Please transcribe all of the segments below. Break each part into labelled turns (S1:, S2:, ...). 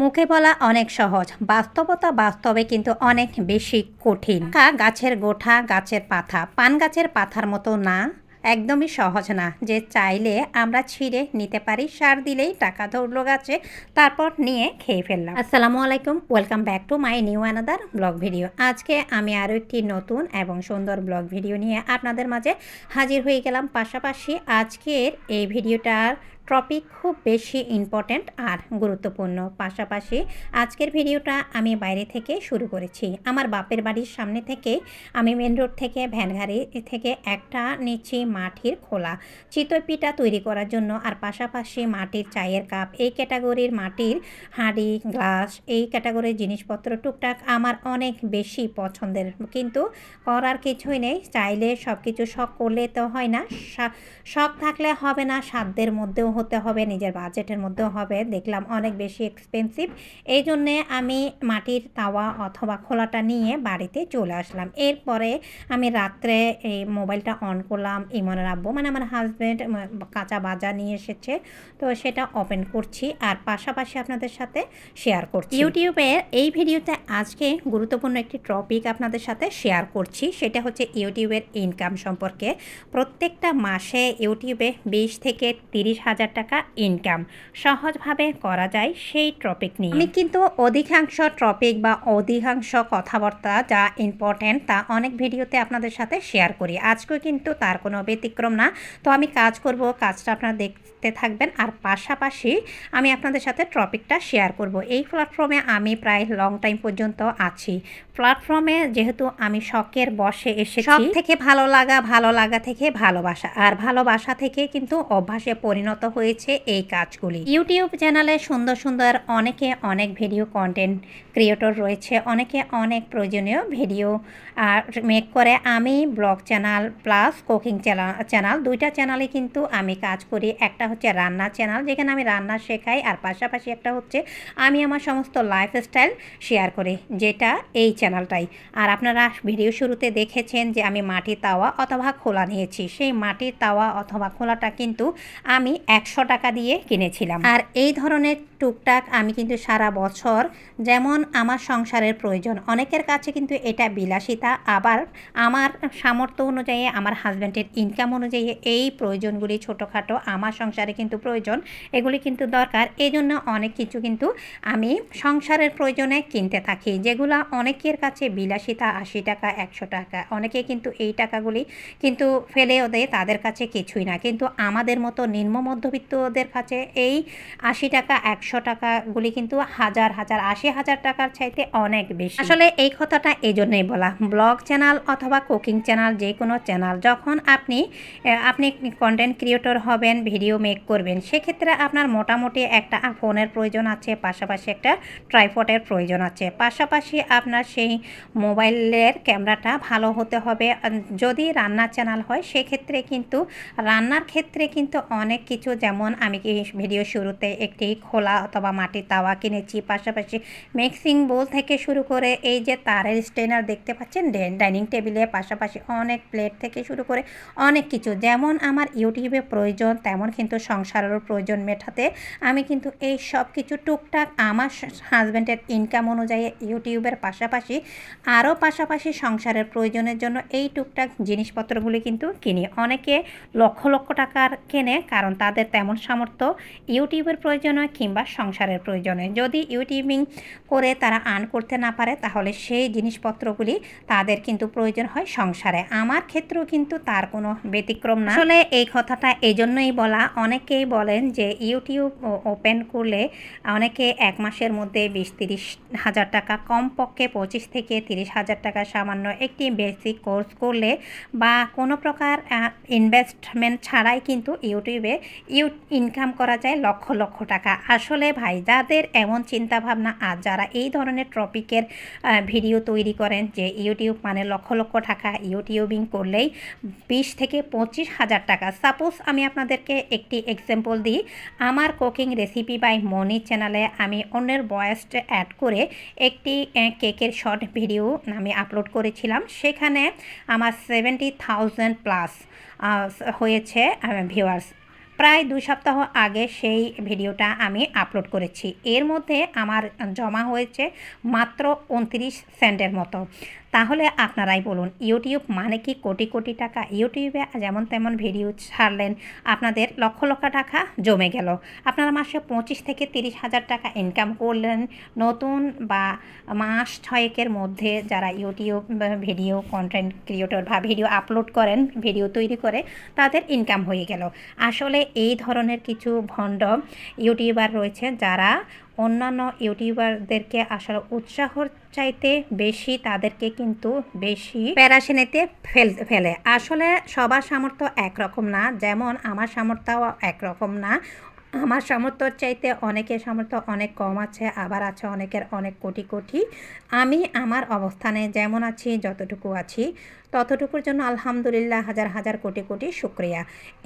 S1: মুখে বলা অনেক সহজ, বাস্তবতা বাস্তবে কিন্তু অনেক বেশি কঠিন। গাছের গোঠা, গাছের পাতা, পান গাছের পাতার মতো না, একদমই সহজ না যে চাইলে আমরা ছিঁড়ে নিতে পারি, সার দিলেই টাকা ধরলো গাছে, তারপর নিয়ে খেয়ে ফেললাম। আসসালামু আলাইকুম, welcome back to my new another blog video. আজকে আমি আরও একটি নতুন এবং সুন্দর ব্লগ ভিডিও নিয়ে আপনাদের মাঝে হাজির হয়ে গেলাম। পাশাপাশি আজকের এই ভিডিওটার টপিক খুব বেশি ইম্পর্ট্যান্ট আর গুরুত্বপূর্ণ। পাশাপাশি আজকের ভিডিওটা আমি বাইরে থেকে শুরু করেছি, আমার বাপের বাড়ির সামনে থেকে। আমি মেন রোড থেকে ভ্যানগাড়ি থেকে একটা নিচ্ছি মাটির খোলা চিতই পিঠা তৈরি করার জন্য, আর পাশাপাশি মাটির চায়ের কাপ, এই ক্যাটাগরির মাটির হাঁড়ি, গ্লাস, এই ক্যাটাগরির জিনিসপত্র টুকটাক আমার অনেক বেশি পছন্দের। কিন্তু করার কিছুই নেই, চাইলে সব কিছু শখ করলে তো হয় না, শখ থাকলে হবে না, সাধ্যের মধ্যেও হতে হবে, নিজের বাজেটের মধ্যেও হবে। দেখলাম অনেক বেশি এক্সপেন্সিভ, এই জন্যে আমি মাটির তাওয়া অথবা খোলাটা নিয়ে বাড়িতে চলে আসলাম। এরপরে আমি রাত্রে এই মোবাইলটা অন করলাম, ইমনের আব্বু মানে আমার হাজব্যান্ড কাঁচা বাজার নিয়ে এসেছে, তো সেটা ওপেন করছি আর পাশাপাশি আপনাদের সাথে শেয়ার করছি। ইউটিউবের এই ভিডিওতে আজকে গুরুত্বপূর্ণ একটি টপিক আপনাদের সাথে শেয়ার করছি, সেটা হচ্ছে ইউটিউবের ইনকাম সম্পর্কে। প্রত্যেকটা মাসে ইউটিউবে 20 থেকে 30,000 টাকা ইনকাম সহজভাবে করা যায়, সেই টপিক নিয়ে আমি কিন্তু অধিকাংশ টপিক বা অধিকাংশ কথাবার্তা যা ইম্পর্টেন্ট তা অনেক ভিডিওতে আপনাদের সাথে শেয়ার করি। আজকেও কিন্তু তার কোনো ব্যতিক্রম না। তো আমি কাজ করব, কাজটা আপনারা দেখতে থাকবেন, আর পাশাপাশি আমি আপনাদের সাথে টপিকটা শেয়ার করব। এই প্ল্যাটফর্মে আমি প্রায় লং টাইম পর্যন্ত আছি। প্ল্যাটফর্মে যেহেতু আমি শখের বসে এসেছি, শখ থেকে ভালো লাগা থেকে ভালোবাসা, আর ভালোবাসা থেকে কিন্তু অভ্যাসে পরিণত হয়েছে এই কাজগুলি। ইউটিউব চ্যানেলে সুন্দর সুন্দর অনেকে অনেক ভিডিও কন্টেন্ট ক্রিয়েটর রয়েছে, অনেকে অনেক প্রয়োজনীয় ভিডিও মেক করে। আমি blog channel plus cooking channel দুইটা চ্যানেলে কিন্তু আমি কাজ করি। একটা হচ্ছে রান্নার চ্যানেল, যেখানে আমি রান্না শেখাই, আর পাশাপাশি একটা হচ্ছে আমি আমার সমস্ত লাইফস্টাইল শেয়ার করি, যেটা এই চ্যানেলটাই। আর আপনারা ভিডিও শুরুতে দেখেছেন যে আমি মাটির তাওয়া অথবা খোলা নিয়েছি। সেই মাটির তাওয়া অথবা খোলাটা কিন্তু আমি 100 টাকা দিয়ে কিনেছিলাম। আর এই ধরনের টুকটাক আমি কিন্তু সারা বছর, যেমন আমার সংসারের প্রয়োজন, অনেকের কাছে কিন্তু এটা বিলাসিতা, আবার আমার সামর্থ্য অনুযায়ী, আমার হাজব্যান্ডের ইনকাম অনুযায়ী এই প্রয়োজনগুলি ছোটোখাটো আমার সংসারে কিন্তু প্রয়োজন, এগুলি কিন্তু দরকার। এই জন্য অনেক কিছু কিন্তু আমি সংসারের প্রয়োজনে কিনতে থাকি, যেগুলো অনেকের কাছে বিলাসিতা, 80 টাকা 100 টাকা, অনেকে কিন্তু এই টাকাগুলি কিন্তু ফেলেও দেয়, তাদের কাছে কিছুই না। কিন্তু আমাদের মতো নিম্ন মধ্যবিত্তদের কাছে এই 80 টাকা 100 টাকাগুলি কিন্তু হাজার 80,000 টাকার চাইতে অনেক বেশি। আসলে এই কথাটা এই জন্যই বলা, ব্লগ চ্যানেল অথবা কুকিং চ্যানেল, যে কোনো চ্যানেল যখন আপনি কন্টেন্ট ক্রিয়েটর হবেন, ভিডিও মেক করবেন, সেক্ষেত্রে আপনার মোটামুটি একটা ফোনের প্রয়োজন আছে, পাশাপাশি একটা ট্রাইপডের প্রয়োজন আছে, পাশাপাশি আপনার সেই মোবাইলের ক্যামেরাটা ভালো হতে হবে। যদি রান্নার চ্যানেল হয় সেক্ষেত্রে কিন্তু রান্নার ক্ষেত্রে কিন্তু অনেক কিছু, যেমন আমি কি ভিডিও শুরুতে একটি খোলা অথবা মাটির তাওয়া কিনেছি, পাশাপাশি মিক্সিং বোল থেকে শুরু করে এই যে তারের স্ট্রেনার দেখতে পাচ্ছেন ডাইনিং টেবিলে, পাশাপাশি অনেক প্লেট থেকে শুরু করে অনেক কিছু, যেমন আমার ইউটিউবে প্রয়োজন তেমন কিন্তু সংসারেরও প্রয়োজন মেটাতে আমি কিন্তু এই সব কিছু টুকটাক আমার হাজব্যান্ডের ইনকাম অনুযায়ী ইউটিউবের পাশাপাশি পাশাপাশি সংসারের প্রয়োজনের জন্য এই টুকটাক জিনিসপত্রগুলি কিন্তু কিনি। অনেকে লক্ষ লক্ষ টাকার কেনে, কারণ তাদের তেমন সামর্থ্য ইউটিউবের প্রয়োজনে কিংবা সংসারের প্রয়োজনে। যদি ইউটিউবিং করে তারা আর্ন করতে না পারে, তাহলে সেই জিনিসপত্রগুলি তাদের কিন্তু প্রয়োজন হয় সংসারে। আমার ক্ষেত্রেও কিন্তু তার কোনো ব্যতিক্রম না। আসলে এই কথাটা এই জন্যই বলা, অনেকেই বলেন যে ইউটিউব ওপেন করলে অনেকে 1 মাসের মধ্যে 20-30 হাজার টাকা, কমপক্ষে 25 থেকে 30 হাজার টাকা সামান্য একটি বেসিক কোর্স করলে বা কোনো প্রকার ইনভেস্টমেন্ট ছাড়াই কিন্তু ইউটিউবে ইনকাম করা যায় লক্ষ লক্ষ টাকা। আসলে ভাই, যাদের এমন চিন্তাভাবনা, আর যারা এই ধরনের টপিকের ভিডিও তৈরি করেন যে ইউটিউব মানে লক্ষ লক্ষ টাকা, ইউটিউবিং করলেই 20 থেকে 25 হাজার টাকা। সাপোজ আমি আপনাদেরকে একটি এক্সাম্পল দিই, আমার কুকিং রেসিপি বাই মনি চ্যানেলে আমি অন্যের ভয়েস অ্যাড করে একটি কেকের শর্ট ভিডিও আমি আপলোড করেছিলাম, সেখানে আমার 70,000 প্লাস হয়েছে ভিউয়ার্স। প্রায় 2 সপ্তাহ আগে সেই ভিডিওটা আমি আপলোড করেছি। এর মধ্যে আমার জমা হয়েছে মাত্র 29 সেন্টের মতো। তাহলে আপনারাই বলুন, ইউটিউব মানে কি কোটি কোটি টাকা? ইউটিউবে যেমন তেমন ভিডিও ছাড়লেন, আপনাদের লক্ষ লক্ষ টাকা জমে গেল। আপনারা মাসে 25 থেকে 30 হাজার টাকা ইনকাম করলেন। নতুন বা মাস 6 মধ্যে যারা ইউটিউব ভিডিও কন্টেন্ট ক্রিয়েটর বা ভিডিও আপলোড করেন, ভিডিও তৈরি করে, তাদের ইনকাম হয়ে গেল। আসলে এই ধরনের কিছু ভণ্ড ইউটিউবার রয়েছে যারা অন্যান্য ইউটিউবারদেরকে আসলে উৎসাহর চাইতে বেশি তাদেরকে কিন্তু বেশি প্যারাশানিতে ফেলে। আসলে সবার সামর্থ্য একরকম না, যেমন আমার সামর্থ্যও একরকম না। আমার সামর্থ্যর চাইতে অনেকের সামর্থ্য অনেক কম আছে, আবার আছে অনেকের অনেক কোটি কোটি। আমি আমার অবস্থানে যেমন আছি, যতটুকু আছি ততটুকুর জন্য আলহামদুলিল্লাহ হাজার হাজার কোটি কোটি শুক্রিয়া।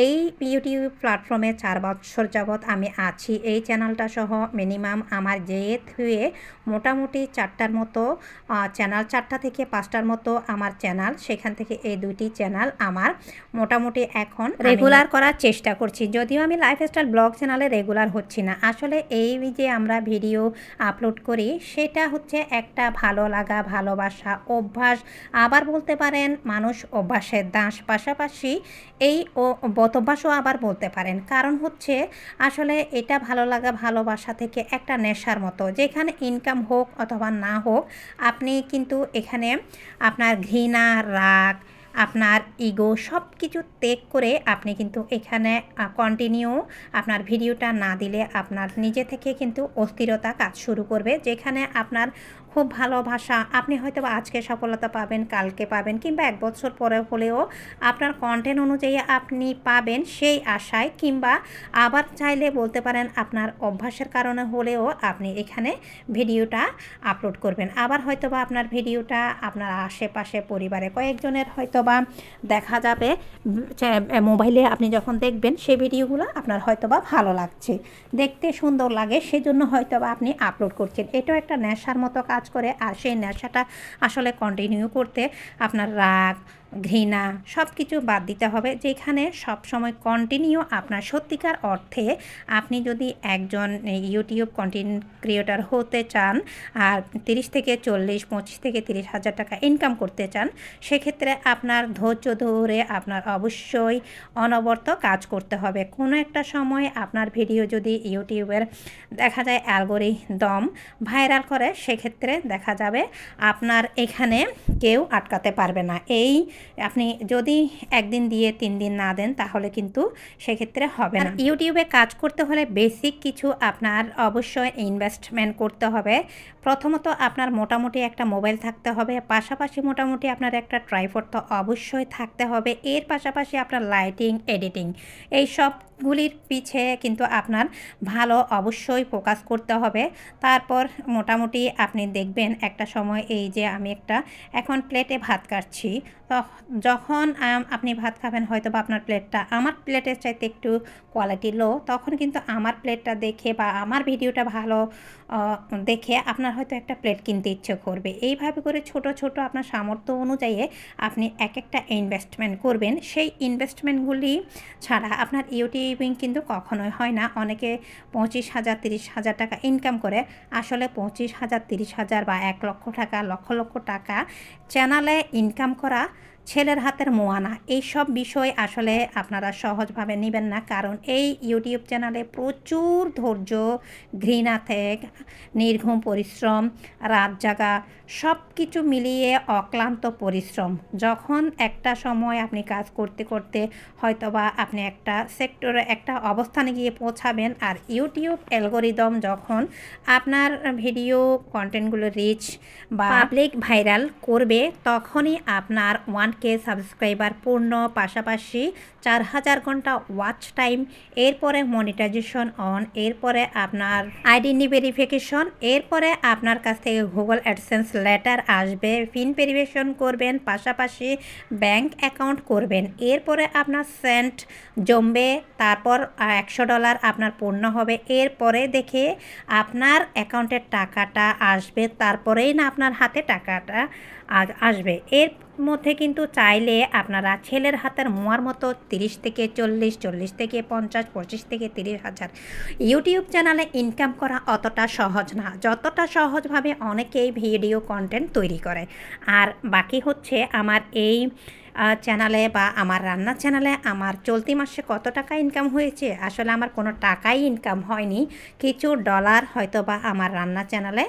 S1: এই ইউটিউব প্ল্যাটফর্মে 4 বছর যাবৎ আমি আছি। এই চ্যানেলটা সহ মিনিমাম আমার যেয়ে থুয়ে মোটামুটি 4টার মতো চ্যানেল, 4টা থেকে 5টার মতো আমার চ্যানেল, সেখান থেকে এই 2টি চ্যানেল আমার মোটামুটি এখন রেগুলার করার চেষ্টা করছি। যদিও আমি লাইফস্টাইল ব্লগ চ্যানেলে রেগুলার হচ্ছি না। আসলে এই যে আমরা ভিডিও আপলোড করি সেটা হচ্ছে একটা ভালো লাগা, ভালোবাসা, অভ্যাস, আবার বলতে পারেন মানুষ অভ্যাসের দাস। পাশাপাশি এই বদভ্যাসও আবার বলতে পারেন। কারণ হচ্ছে আসলে এটা ভালো লাগা, ভালোবাসা থেকে একটা নেশার মতো। যেখানে ইনকাম হোক অথবা না হোক, আপনি কিন্তু এখানে আপনার ঘৃণা, রাগ, আপনার ইগো সব কিছু ত্যাগ করে আপনি কিন্তু এখানে কন্টিনিউ আপনার ভিডিওটা না দিলে আপনার নিজে থেকে কিন্তু অস্থিরতা কাজ শুরু করবে। যেখানে আপনার খুব ভালোবাসা, আপনি হয়তো আজকে সফলতা পাবেন, কালকে পাবেন, কিংবা 1 বছর পরে হলেও আপনার কন্টেন্ট অনুযায়ী আপনি পাবেন সেই আশায়, কিংবা আবার চাইলে বলতে পারেন আপনার অভ্যাসের কারণে হলেও আপনি এখানে ভিডিওটা আপলোড করবেন। আবার হয়তোবা আপনার ভিডিওটা আপনার আশেপাশে পরিবারে কয়েকজনের হয়তোবা দেখা যাবে, মোবাইলে আপনি যখন দেখবেন সেই ভিডিওগুলো আপনার হয়তোবা ভালো লাগছে, দেখতে সুন্দর লাগে, সেজন্য হয়তোবা আপনি আপলোড করছেন। এটাও একটা নেশার মতো কাজ করে। আর সেই নেশাটা আসলে কন্টিনিউ করতে আপনার রাগ, ঘৃণা সব কিছু বাদ দিতে হবে। যেখানে সবসময় কন্টিনিউ আপনার সত্যিকার অর্থে আপনি যদি একজন ইউটিউব কন্টেন্ট ক্রিয়েটর হতে চান আর 30 থেকে 40, 25 থেকে 30 হাজার টাকা ইনকাম করতে চান, সেক্ষেত্রে আপনার ধৈর্য ধরে আপনার অবশ্যই অনবরত কাজ করতে হবে। কোনো একটা সময় আপনার ভিডিও যদি ইউটিউবের দেখা যায় অ্যালগরিদম ভাইরাল করে, সেক্ষেত্রে দেখা যাবে আপনার এখানে কেউ আটকাতে পারবে না। এই আপনি যদি একদিন দিয়ে 3 দিন না দেন তাহলে কিন্তু সেক্ষেত্রে হবে না। ইউটিউবে কাজ করতে হলে বেসিক কিছু আপনার অবশ্যই ইনভেস্টমেন্ট করতে হবে। প্রথমত আপনার মোটামুটি একটা মোবাইল থাকতে হবে, পাশাপাশি মোটামুটি আপনার একটা ট্রাইপড তো অবশ্যই থাকতে হবে। এর পাশাপাশি আপনার লাইটিং, এডিটিং এই সবগুলির পিছে কিন্তু আপনার ভালো অবশ্যই ফোকাস করতে হবে। তারপর মোটামুটি আপনি দেখবেন একটা সময়, এই যে আমি একটা এখন প্লেটে ভাত কাটছি, যখন আপনি ভাত খাবেন হয়তো বা আপনার প্লেটটা আমার প্লেটের চাইতে একটু কোয়ালিটি লো, তখন কিন্তু আমার প্লেটটা দেখে বা আমার ভিডিওটা ভালো দেখে আপনার হয়তো একটা প্লেট কিনতে ইচ্ছে করবে। এইভাবে করে ছোট ছোট আপনার সামর্থ্য অনুযায়ী আপনি এক একটা ইনভেস্টমেন্ট করবেন। সেই ইনভেস্টমেন্টগুলি ছাড়া আপনার ইউটিউবিং কিন্তু কখনোই হয় না। অনেকে 25,000, 30,000 টাকা ইনকাম করে। আসলে 25,000, 30,000 বা 1 লক্ষ টাকা, লক্ষ লক্ষ টাকা চ্যানেলে ইনকাম করা ছেলের হাতের মোয়ানা। এইসব বিষয় আসলে আপনারা সহজভাবে নেবেন না, কারণ এই ইউটিউব চ্যানেলে প্রচুর ধৈর্য, ঘৃণা ত্যাগ, নির্ঘুম পরিশ্রম, রাত জাগা সব কিছু মিলিয়ে অক্লান্ত পরিশ্রম। যখন একটা সময় আপনি কাজ করতে করতে হয়তোবা আপনি একটা সেক্টরে একটা অবস্থানে গিয়ে পৌঁছাবেন, আর ইউটিউব অ্যালগরিদম যখন আপনার ভিডিও কন্টেন্টগুলো রিচ বা পাবলিক ভাইরাল করবে, তখনই আপনার 1K সাবস্ক্রাইবার পূর্ণ, পাশাপাশি 4,000 ঘন্টা ওয়াচ টাইম, এরপরে মনিটাইজেশন অন, এরপরে আপনার আইডেন্টি ভেরিফিকেশন, এরপরে আপনার কাছ থেকে গুগল অ্যাডসেন্স লেটার আসবে, পিন ভেরিফিকেশন করবেন, পাশাপাশি ব্যাংক অ্যাকাউন্ট করবেন, এরপরে আপনার সেন্ট জমবে, তারপর $100 আপনার পূর্ণ হবে, এরপরে দেখে আপনার অ্যাকাউন্টের টাকাটা আসবে, তারপরেই না আপনার হাতে টাকাটা আসবে। এর মধ্যে কিন্তু চাইলে আপনারা ছেলের হাতের মোয়ার মতো 30 থেকে 40, 40 থেকে 50, 25 থেকে 30,000 ইউটিউব চ্যানেলে ইনকাম করা অতটা সহজ না, যতটা সহজভাবে অনেকেই ভিডিও কন্টেন্ট তৈরি করে। আর বাকি হচ্ছে আমার এই চ্যানেলে বা আমার রান্নার চ্যানেলে আমার চলতি মাসে কত টাকা ইনকাম হয়েছে, আসলে আমার কোনো টাকাই ইনকাম হয়নি, কিছু ডলার হয়তো বা আমার রান্নার চ্যানেলে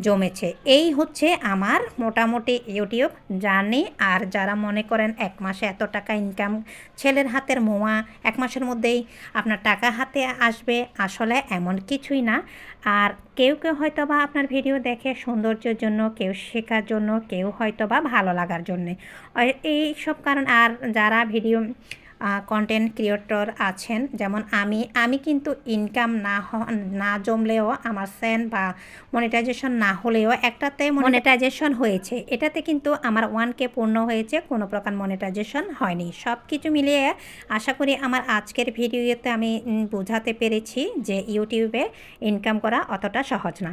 S1: জমেছে। এই হচ্ছে আমার মোটামুটি ইউটিউব জার্নি। আর যারা মনে করেন 1 মাসে এত টাকা ইনকাম, ছেলের হাতের মোয়া 1 মাসের মধ্যেই আপনার টাকা হাতে আসবে, আসলে এমন কিছুই না। আর কেউ হয়তো বা আপনার ভিডিও দেখে সৌন্দর্যের জন্য, কেউ শেখার জন্য, কেউ হয়তো বা ভালো লাগার জন্যে, এই সব কারণ। আর যারা ভিডিও কন্টেন্ট ক্রিয়েটর আছেন যেমন আমি কিন্তু ইনকাম না জমলেও, আমার সেন্ড বা মনিটাইজেশন না হলেও একটাতে মনিটাইজেশন হয়েছে, এটাতে কিন্তু আমার 1K পূর্ণ হয়েছে, কোনো প্রকার মনিটাইজেশন হয়নি। সব কিছু মিলিয়ে আশা করি আমার আজকের ভিডিওতে আমি বোঝাতে পেরেছি যে ইউটিউবে ইনকাম করা অতটা সহজ না।